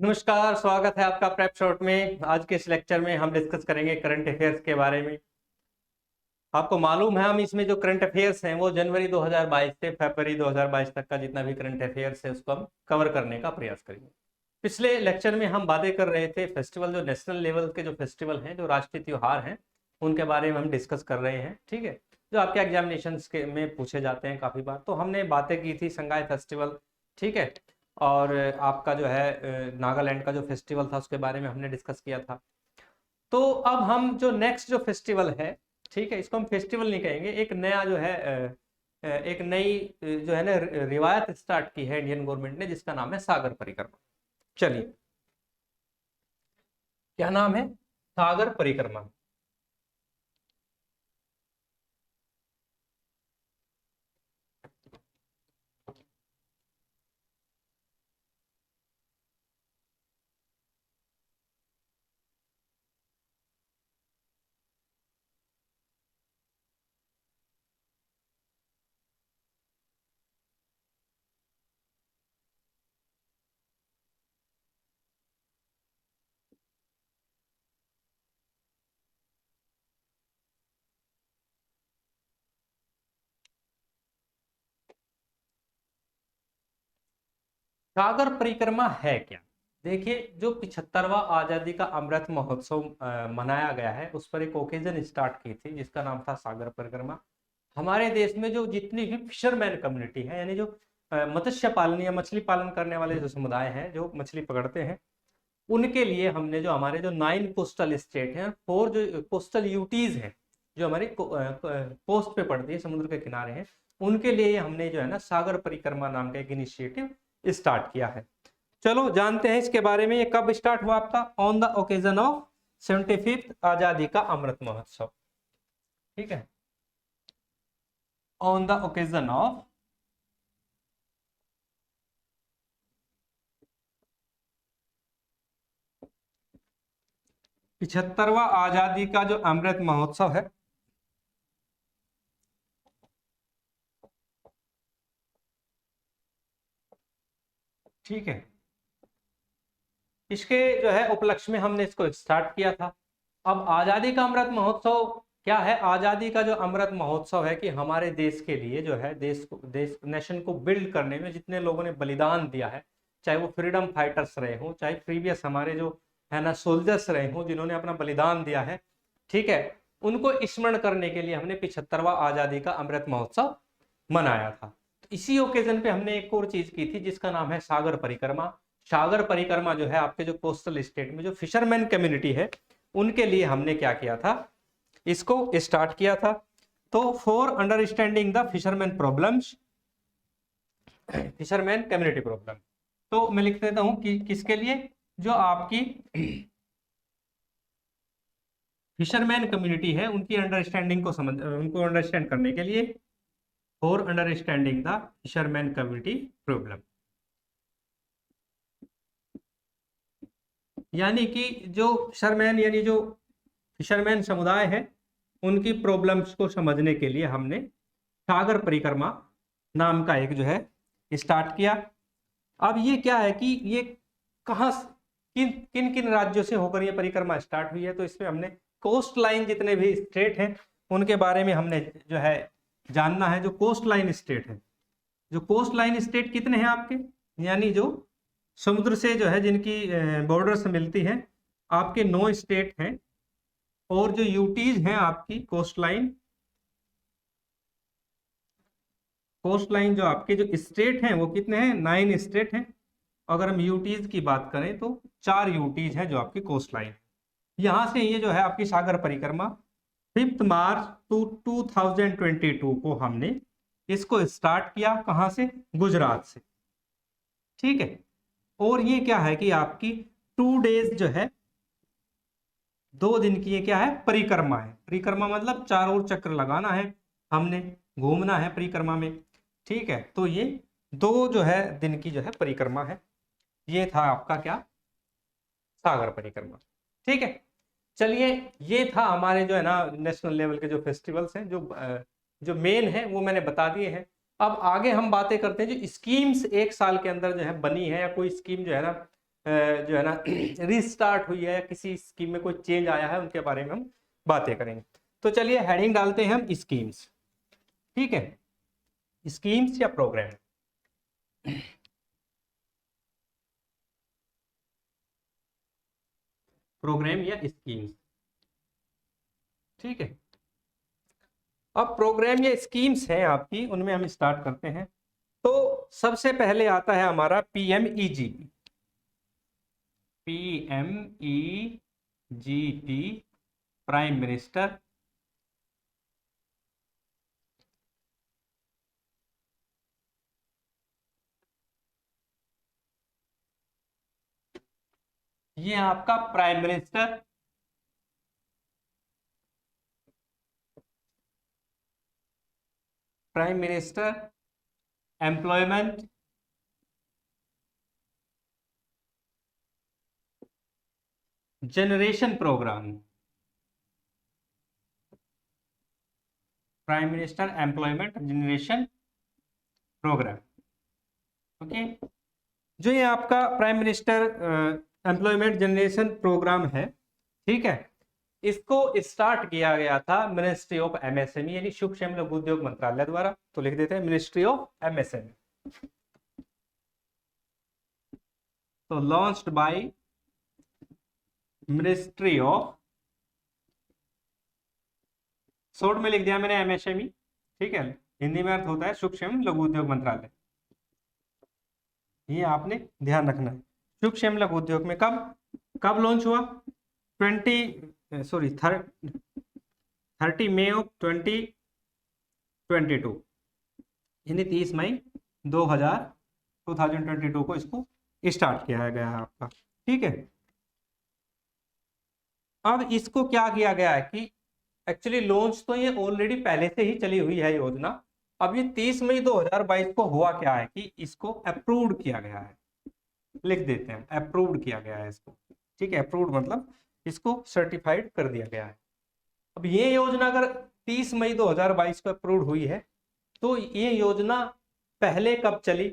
नमस्कार, स्वागत है आपका प्रेप शॉट में। आज के इस लेक्चर में हम डिस्कस करेंगे करंट अफेयर्स के बारे में। आपको मालूम है हम इसमें जो करंट अफेयर्स हैं वो जनवरी 2022 से फरवरी 2022 तक का जितना भी करंट अफेयर्स है उसको हम कवर करने का प्रयास करेंगे। पिछले लेक्चर में हम बातें कर रहे थे फेस्टिवल, जो नेशनल लेवल के जो फेस्टिवल हैं, जो राष्ट्रीय त्योहार हैं, उनके बारे में हम डिस्कस कर रहे हैं। ठीक है, जो आपके एग्जामिनेशन के में पूछे जाते हैं काफ़ी बार। तो हमने बातें की थी संगाई फेस्टिवल, ठीक है, और आपका जो है नागालैंड का जो फेस्टिवल था उसके बारे में हमने डिस्कस किया था। तो अब हम जो नेक्स्ट जो फेस्टिवल है, ठीक है, इसको हम फेस्टिवल नहीं कहेंगे, एक नया जो है एक नई जो है ना रिवायत स्टार्ट की है इंडियन गवर्नमेंट ने, जिसका नाम है सागर परिक्रमा। चलिए, क्या नाम है? सागर परिक्रमा। सागर परिक्रमा है क्या? देखिए, जो 75वां आजादी का अमृत महोत्सव मनाया गया है, उस पर एक ओकेजन स्टार्ट की थी जिसका नाम था सागर परिक्रमा। हमारे देश में जो जितनी भी फिशरमैन कम्युनिटी है, यानी जो मत्स्य पालन या मछली पालन करने वाले जो समुदाय हैं, जो मछली पकड़ते हैं, उनके लिए हमने जो हमारे जो 9 कोस्टल स्टेट हैं, 4 जो कोस्टल यूटीज हैं, जो हमारी कोस्ट पे पड़ती है, समुद्र के किनारे हैं, उनके लिए हमने जो है ना सागर परिक्रमा नाम का एक इनिशिएटिव स्टार्ट किया है। चलो जानते हैं इसके बारे में। ये कब स्टार्ट हुआ आपका? On the occasion of 75th आजादी का अमृत महोत्सव। ठीक है, ऑन द ओकेजन ऑफ 75वां आजादी का जो अमृत महोत्सव है, ठीक है, इसके जो है उपलक्ष्य में हमने इसको स्टार्ट किया था। अब आजादी का अमृत महोत्सव क्या है? आजादी का जो अमृत महोत्सव है कि हमारे देश के लिए जो है, देश नेशन को बिल्ड करने में जितने लोगों ने बलिदान दिया है, चाहे वो फ्रीडम फाइटर्स रहे हों, चाहे प्रीवियस हमारे जो है ना सोल्जर्स रहे हों जिन्होंने अपना बलिदान दिया है, ठीक है, उनको स्मरण करने के लिए हमने 75वां आजादी का अमृत महोत्सव मनाया था। तो इसी ओकेजन पे हमने एक और चीज की थी जिसका नाम है सागर परिक्रमा। सागर परिक्रमा जो है आपके जो कोस्टल स्टेट में जो फिशरमैन कम्युनिटी है, उनके लिए हमने क्या किया था, इसको स्टार्ट किया था। तो for understanding the fisherman problems, fisherman community problem, तो मैं लिख देता हूं कि किसके लिए, जो आपकी फिशरमैन कम्युनिटी है उनकी अंडरस्टैंडिंग को समझ, उनको अंडरस्टैंड करने के लिए, for understanding the fisherman community problem, यानी कि जो फिशरमैन यानी जो फिशरमैन समुदाय है उनकी प्रॉब्लम्स को समझने के लिए हमने सागर परिक्रमा नाम का एक जो है स्टार्ट किया। अब ये क्या है कि ये कहाँ किन किन किन राज्यों से होकर ये परिक्रमा स्टार्ट हुई है, तो इसमें हमने कोस्ट लाइन जितने भी स्टेट हैं उनके बारे में हमने जो है जानना है। जो कोस्ट लाइन स्टेट है, जो कोस्ट लाइन स्टेट कितने हैं आपके, यानी जो समुद्र से जो है जिनकी बॉर्डर से मिलती है, आपके 9 स्टेट हैं। और जो यूटीज हैं आपकी कोस्ट लाइन जो आपके जो स्टेट हैं वो कितने हैं? 9 स्टेट हैं। अगर हम यूटीज की बात करें तो 4 यूटीज हैं जो आपकी कोस्ट लाइन। यहां से ये जो है आपकी सागर परिक्रमा 5 मार्च 2022 को हमने इसको स्टार्ट किया। कहां से? गुजरात से। ठीक है, और ये क्या है कि आपकी 2 डेज जो है, 2 दिन की ये क्या है? परिक्रमा है। परिक्रमा मतलब चारों ओर चक्र लगाना है, हमने घूमना है परिक्रमा में। ठीक है, तो ये 2 जो है दिन की जो है परिक्रमा है। ये था आपका क्या? सागर परिक्रमा। ठीक है, चलिए, ये था हमारे जो है ना नेशनल लेवल के जो फेस्टिवल्स हैं, जो मेन है वो मैंने बता दिए हैं। अब आगे हम बातें करते हैं जो स्कीम्स एक साल के अंदर जो है बनी है, या कोई स्कीम जो है ना जो है ना रीस्टार्ट हुई है या किसी स्कीम में कोई चेंज आया है, उनके बारे में हम बातें करेंगे। तो चलिए हेडिंग डालते हैं हम स्कीम्स। ठीक है, स्कीम्स या प्रोग्राम। प्रोग्राम या स्कीम्स, ठीक है। अब प्रोग्राम या स्कीम्स हैं आपकी, उनमें हम स्टार्ट करते हैं। तो सबसे पहले आता है हमारा PMEGP। PMEGP प्राइम मिनिस्टर ये आपका prime minister employment generation programme. Prime minister employment generation programme, okay. जो ये आपका prime minister employment generation programme है, ठीक है, इसको स्टार्ट किया गया था मिनिस्ट्री ऑफ MSME यानी सूक्ष्म लघु उद्योग मंत्रालय द्वारा। तो लिख देते हैं मिनिस्ट्री ऑफ MSME। तो launched by ministry of, short में लिख दिया मैंने MSME, ठीक है, हिंदी में अर्थ होता है सूक्ष्म लघु उद्योग मंत्रालय। ये आपने ध्यान रखना है। सूक्ष्म लघु उद्योग में कब कब लॉन्च हुआ? 30 मई ऑफ 2022 यानी 30 मई 2022 को इसको स्टार्ट किया गया है आपका, ठीक है। अब इसको क्या किया गया है कि एक्चुअली लॉन्च तो ये ऑलरेडी पहले से ही चली हुई है योजना। अब ये 30 मई 2022 को हुआ क्या है कि इसको अप्रूव्ड किया गया है। लिख देते हैं अप्रूव्ड किया गया है इसको, ठीक है। अप्रूव्ड मतलब इसको सर्टिफाइड कर दिया गया है। अब ये योजना अगर 30 मई 2022 को अप्रूव्ड हुई है, तो ये योजना पहले कब चली?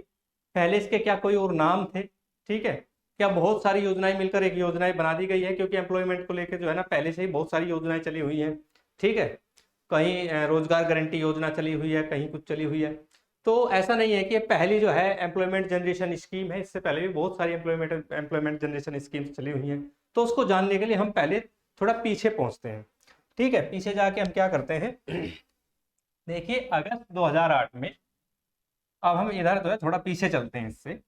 पहले इसके क्या कोई और नाम थे? ठीक है, क्या बहुत सारी योजनाएं मिलकर एक योजनाएं बना दी गई है? क्योंकि एम्प्लॉयमेंट को लेकर जो है ना पहले से ही बहुत सारी योजनाएं चली हुई हैं, ठीक है। कहीं रोजगार गारंटी योजना चली हुई है, कहीं कुछ चली हुई है। तो ऐसा नहीं है कि पहली जो है एम्प्लॉयमेंट जनरेशन स्कीम है, इससे पहले भी बहुत सारी एम्प्लॉयमेंट जनरेशन स्कीम्स चली हुई हैं। तो उसको जानने के लिए हम पहले थोड़ा पीछे पहुंचते हैं, ठीक है। पीछे जाके हम क्या करते हैं देखिए अगस्त 2008 में, अब हम इधर जो है थोड़ा पीछे चलते हैं इससे।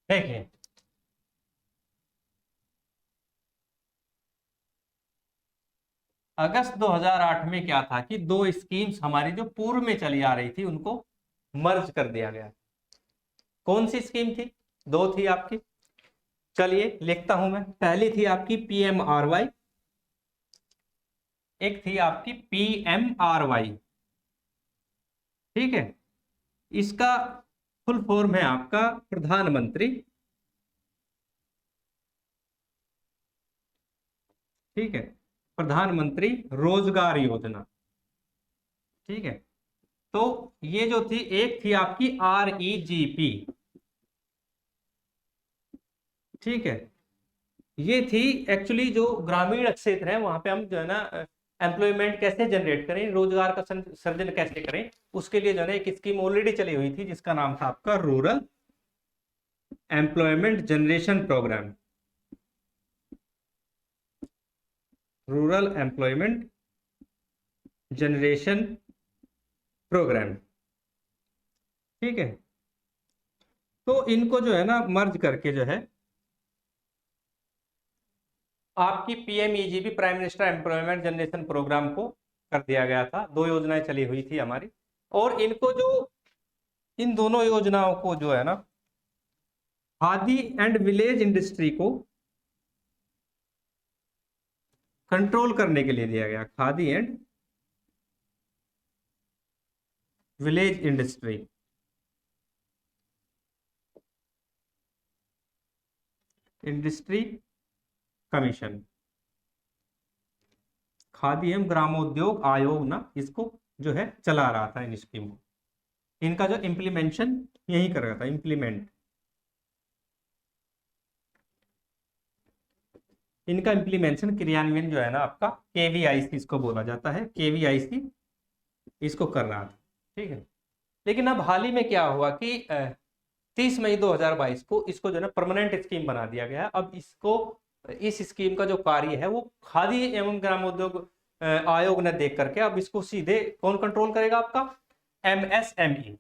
देखिए अगस्त 2008 में क्या था कि दो स्कीम्स हमारी जो पूर्व में चली आ रही थी उनको मर्ज कर दिया गया। कौन सी स्कीम थी? दो थी आपकी, चलिए लिखता हूं मैं। पहली थी आपकी PMRY, एक थी आपकी PMRY, ठीक है। इसका फुल फॉर्म है आपका प्रधानमंत्री, ठीक है, प्रधानमंत्री रोजगार योजना, ठीक है। तो ये जो थी एक थी आपकी REGP, ठीक है। ये थी एक्चुअली जो ग्रामीण क्षेत्र है वहां पे हम जो है ना एम्प्लॉयमेंट कैसे जनरेट करें, रोजगार का सर्जन कैसे करें, उसके लिए जो है ना एक स्कीम ऑलरेडी चली हुई थी जिसका नाम था आपका rural employment generation programme. Rural employment generation programme, ठीक है। तो इनको जो है ना मर्ज करके जो है आपकी PMEGP prime minister employment generation programme को कर दिया गया था। दो योजनाएं चली हुई थी हमारी, और इनको जो इन दोनों योजनाओं को जो है ना खादी एंड विलेज इंडस्ट्री को कंट्रोल करने के लिए दिया गया, khadi and village industry industry commission, khadi एवं ग्रामोद्योग आयोग ना इसको जो है चला रहा था इन स्कीम को। इनका जो इम्प्लीमेंशन यही कर रहा था, इम्प्लीमेंट, इनका इम्प्लीमेंशन क्रियान्वयन जो है ना आपका केवीआईसी इसको बोला जाता है, केवीआईसी इसको कर रहा था। ठीक है, लेकिन अब हाल ही में क्या हुआ कि 30 मई 2022 को इसको जो है ना परमानेंट स्कीम बना दिया गया। अब इसको, इस स्कीम का जो कार्य है वो खादी एवं ग्रामोद्योग आयोग ने देख करके अब इसको सीधे कौन कंट्रोल करेगा, आपका एमएसएमई।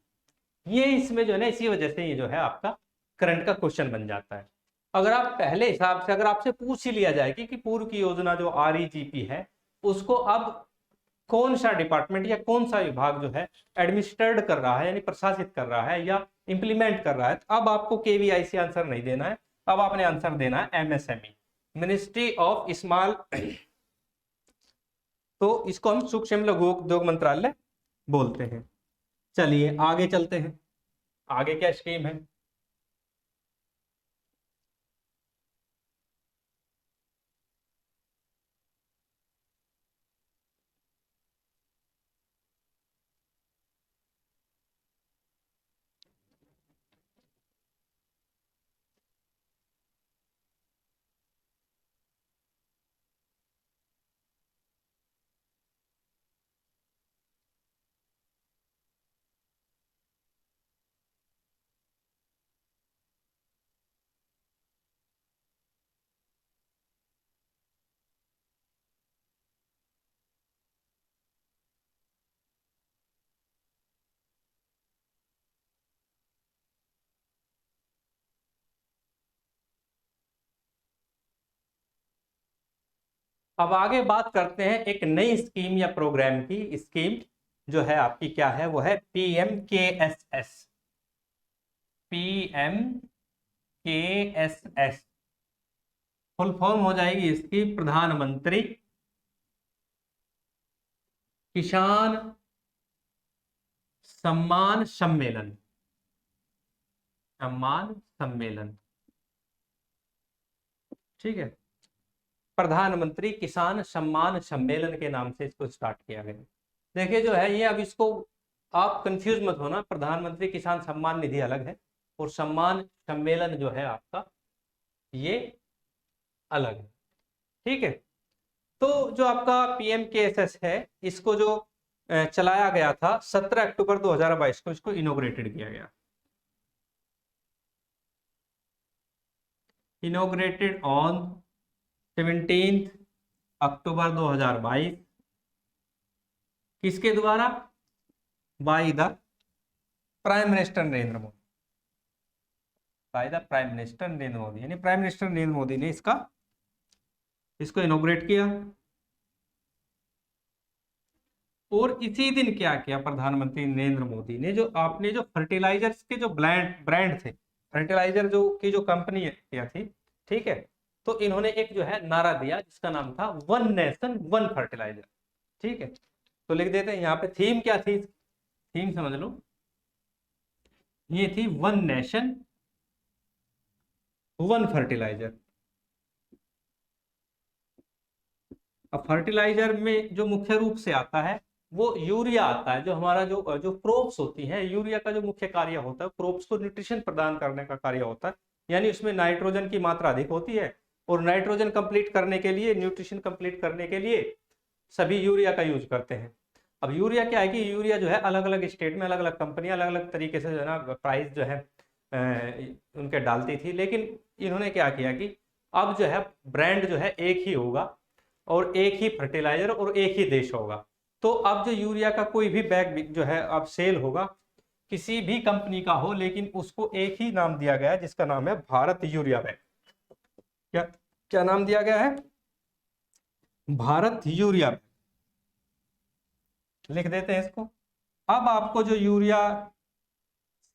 ये इसमें जो है ना इसी वजह से ये जो है आपका करंट का क्वेश्चन बन जाता है। अगर आप पहले हिसाब से अगर आपसे पूछ ही लिया जाए कि पूर्व की योजना जो आरईजीपी है उसको अब कौन सा डिपार्टमेंट या कौन सा विभाग जो है एडमिनिस्ट्रेट कर रहा है यानी प्रशासित कर रहा है या इंप्लीमेंट कर रहा है, तो अब आपको केवीआईसी आंसर नहीं देना है, अब आपने आंसर देना है एमएसएमई, मिनिस्ट्री ऑफ स्मॉल, तो इसको हम सूक्ष्म लघु उद्योग मंत्रालय बोलते हैं। चलिए आगे चलते हैं, आगे क्या स्कीम है। अब आगे बात करते हैं एक नई स्कीम या प्रोग्राम की। स्कीम जो है आपकी क्या है, वो है पीएमकेएसएस, पीएमकेएसएस फुल फॉर्म हो जाएगी इसकी प्रधानमंत्री किसान सम्मान सम्मेलन, सम्मान सम्मेलन। ठीक है, प्रधानमंत्री किसान सम्मान सम्मेलन के नाम से इसको स्टार्ट किया गया। देखिए जो है ये, अब इसको आप कंफ्यूज मत होना, प्रधानमंत्री किसान सम्मान निधि अलग है और सम्मान सम्मेलन जो है आपका ये अलग है। ठीक है, तो जो आपका पीएमकेएसएस है इसको जो चलाया गया था 17 अक्टूबर 2022 को इसको इनोग्रेटेड किया गया, इनोग्रेटेड ऑन 17 अक्टूबर 2022। किसके द्वारा, by the prime minister Narendra Modi, by the prime minister Narendra Modi, यानी प्राइम मिनिस्टर नरेंद्र मोदी ने इसको इनोग्रेट किया। और इसी दिन क्या किया प्रधानमंत्री नरेंद्र मोदी ने, जो आपने जो फर्टिलाइजर्स के जो ब्रांड थे, फर्टिलाइजर जो की जो कंपनी थी, ठीक है, तो इन्होंने एक जो है नारा दिया जिसका नाम था वन नेशन वन फर्टिलाइजर। ठीक है, तो लिख देते हैं यहाँ पे थीम क्या थी, थीम समझ लो, ये थी वन नेशन वन फर्टिलाइजर। अब फर्टिलाइजर में जो मुख्य रूप से आता है वो यूरिया आता है। जो हमारा जो जो क्रोप्स होती हैं, यूरिया का जो मुख्य कार्य होता है क्रोप्स को न्यूट्रिशन प्रदान करने का कार्य होता है, यानी उसमें नाइट्रोजन की मात्रा अधिक होती है और नाइट्रोजन कंप्लीट करने के लिए, न्यूट्रिशन कंप्लीट करने के लिए सभी यूरिया का यूज करते हैं। अब यूरिया क्या है कि यूरिया जो है अलग अलग स्टेट में अलग अलग कंपनियां अलग अलग तरीके से जो है ना प्राइस जो है उनके डालती थी, लेकिन इन्होंने क्या किया कि अब जो है ब्रांड जो है एक ही होगा और एक ही फर्टिलाइजर और एक ही देश होगा। तो अब जो यूरिया का कोई भी बैग जो है अब सेल होगा किसी भी कंपनी का हो, लेकिन उसको एक ही नाम दिया गया है जिसका नाम है भारत यूरिया बैग। क्या क्या नाम दिया गया है, भारत यूरिया बैग, लिख देते हैं इसको। अब आपको जो यूरिया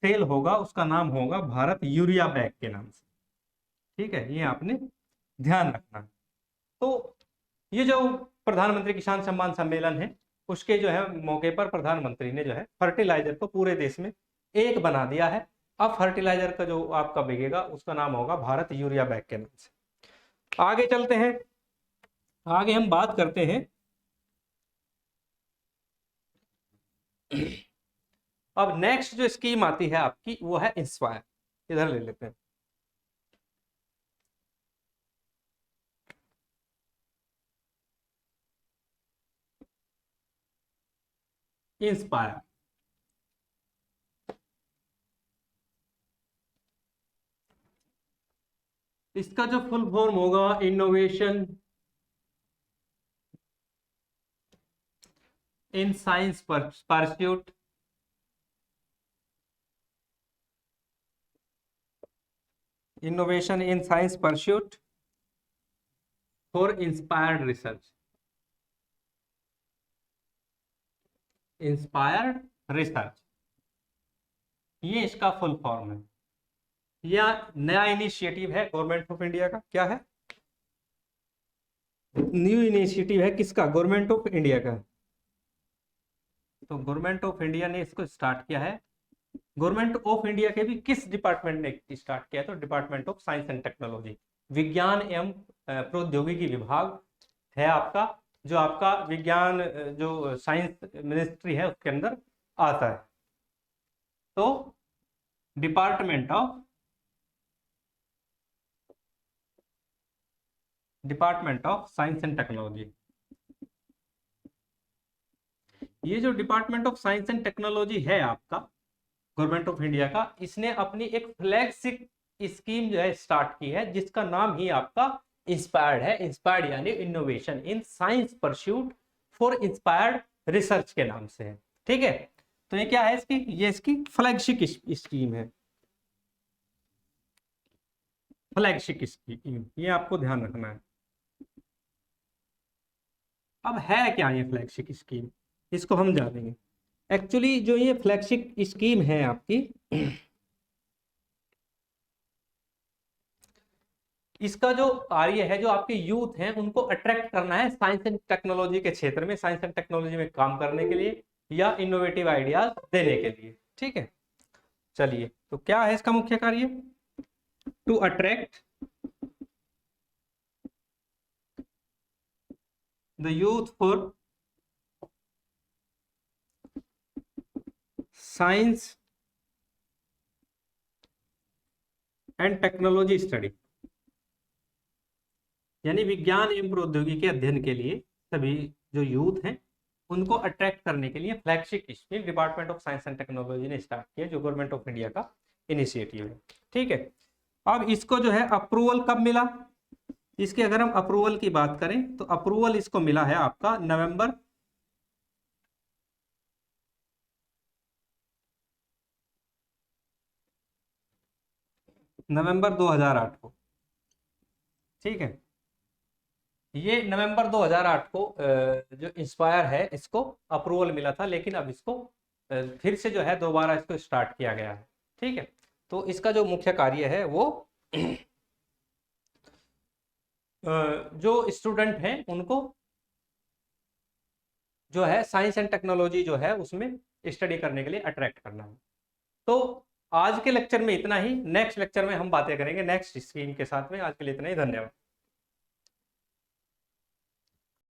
सेल होगा उसका नाम होगा भारत यूरिया बैंक के नाम से। ठीक है, ये आपने ध्यान रखना। तो ये जो प्रधानमंत्री किसान सम्मान सम्मेलन है उसके जो है मौके पर प्रधानमंत्री ने जो है फर्टिलाइजर को पूरे देश में एक बना दिया है। अब फर्टिलाइजर का जो आपका बिकेगा उसका नाम होगा भारत यूरिया बैंक के नाम से। आगे चलते हैं, आगे हम बात करते हैं अब नेक्स्ट जो स्कीम आती है आपकी वो है इंस्पायर। इधर ले लेते हैं। इंस्पायर इसका जो फुल फॉर्म होगा innovation in science pursuit, innovation in science pursuit for inspired research, inspired research, ये इसका फुल फॉर्म है। यह नया इनिशिएटिव है गवर्नमेंट ऑफ इंडिया का। क्या है? न्यू इनिशिएटिव है किसका? गवर्नमेंट ऑफ इंडिया का। तो गवर्नमेंट ऑफ इंडिया ने इसको स्टार्ट किया है। गवर्नमेंट ऑफ इंडिया के भी किस डिपार्टमेंट ने स्टार्ट किया है? तो department of science and technology, विज्ञान एवं प्रौद्योगिकी विभाग है आपका, जो आपका विज्ञान जो साइंस मिनिस्ट्री है उसके अंदर आता है। तो department of science and technology, ये जो department of science and technology है आपका गवर्नमेंट ऑफ इंडिया का, इसने अपनी एक फ्लैगशिप स्कीम जो है स्टार्ट की है जिसका नाम ही आपका इंस्पायर्ड है। इंस्पायर्ड यानी innovation in science pursuit for inspired research के नाम से है। ठीक है, तो ये क्या है इसकी? ये इसकी फ्लैगशिप स्कीम है, फ्लैगशिप स्कीम, ये आपको ध्यान रखना है। अब है क्या ये फ्लैगशिप स्कीम, इसको हम जानेंगे। एक्चुअली जो ये फ्लैगशिप स्कीम है आपकी, इसका जो कार्य है, जो आपके यूथ हैं उनको अट्रैक्ट करना है साइंस एंड टेक्नोलॉजी के क्षेत्र में, साइंस एंड टेक्नोलॉजी में काम करने के लिए या इनोवेटिव आइडियाज देने के लिए। ठीक है, चलिए, तो क्या है इसका मुख्य कार्य? To attract the youth for science and technology study, यानी विज्ञान एवं प्रौद्योगिकी अध्ययन के लिए सभी जो यूथ हैं उनको अट्रैक्ट करने के लिए flagship scheme department of science and technology ने स्टार्ट किया, जो गवर्नमेंट ऑफ इंडिया का इनिशिएटिव है। ठीक है, अब इसको जो है अप्रूवल कब मिला? इसके अगर हम अप्रूवल की बात करें तो अप्रूवल इसको मिला है आपका नवंबर 2008 को। ठीक है, ये नवंबर 2008 को जो इंस्पायर है इसको अप्रूवल मिला था, लेकिन अब इसको फिर से जो है दोबारा इसको स्टार्ट किया गया है। ठीक है, तो इसका जो मुख्य कार्य है वो जो स्टूडेंट हैं उनको जो है साइंस एंड टेक्नोलॉजी जो है उसमें स्टडी करने के लिए अट्रैक्ट करना है। तो आज के लेक्चर में इतना ही, नेक्स्ट लेक्चर में हम बातें करेंगे नेक्स्ट स्कीम के साथ में। आज के लिए इतना ही, धन्यवाद।